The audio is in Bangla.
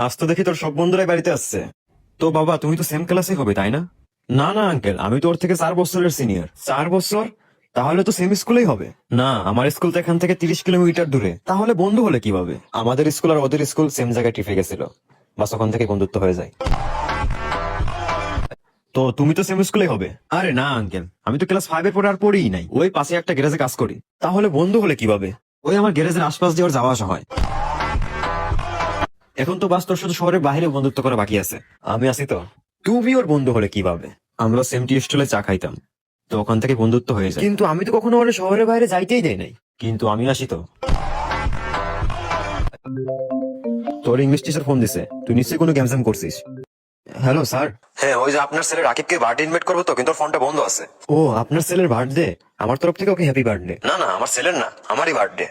আজ তো দেখি তোর সব বন্ধুরাই বাড়িতে আসছে। তো বাবা, তুমি তো সেম ক্লাসে হবে, তাই না? না না আঙ্কেল, আমি তো ওর থেকে 4 বছরের সিনিয়র। 4 বছর? তাহলে তো সেম স্কুলেই হবে। না, আমার স্কুল তো এখান থেকে 30 কিলোমিটার দূরে। তাহলে বন্ধু হলে কিভাবে? আমাদের স্কুল আর ওদের স্কুল সেম জায়গায় টিপে গেছিল, বাস ওখান থেকে বন্ধুত্ব হয়ে যায়। তো তুমি তো সেম স্কুলেই হবে। আরে না আঙ্কেল, আমি তো ক্লাস 5-এর পরে আর পড়িই নাই। ওই পাশে একটা গ্যারেজে কাজ করি। তাহলে বন্ধু হলে কিভাবে? ওই আমার গ্যারেজের আশপাশ দিয়ে ওর যাওয়া আসা হয়। এখন তো বাস তোর শুধু শহরের বাইরে বন্ধুত্ব করা বাকি আছে। আমি আছি তো। তুমি ওর বন্ধু হলে কিভাবে? আমরা সেম টি স্টলে চা খাইতাম, তো ওখান থেকে বন্ধুত্ব হয়ে যায়। কিন্তু আমি তো কখনো ওর শহরের বাইরে যাইতেই দেই নাই। কিন্তু আমি আসি তো। তোর ইংলিশ টিচার ফোন দিছে, তুই নিশ্চয়ই কোনো গেমস করছিস। Hello sir. হ্যাঁ, ওই যে আপনার ছেলে রাকিবকে বার্থডে ইনভাইট করবো তো, কিন্তু ওর ফোনটা বন্ধ আছে। ও, আপনার ছেলের বার্থডে? আমার তরফ থেকে ওকে হ্যাপি বার্থডে। না না, আমার ছেলের না, আমারই বার্থডে।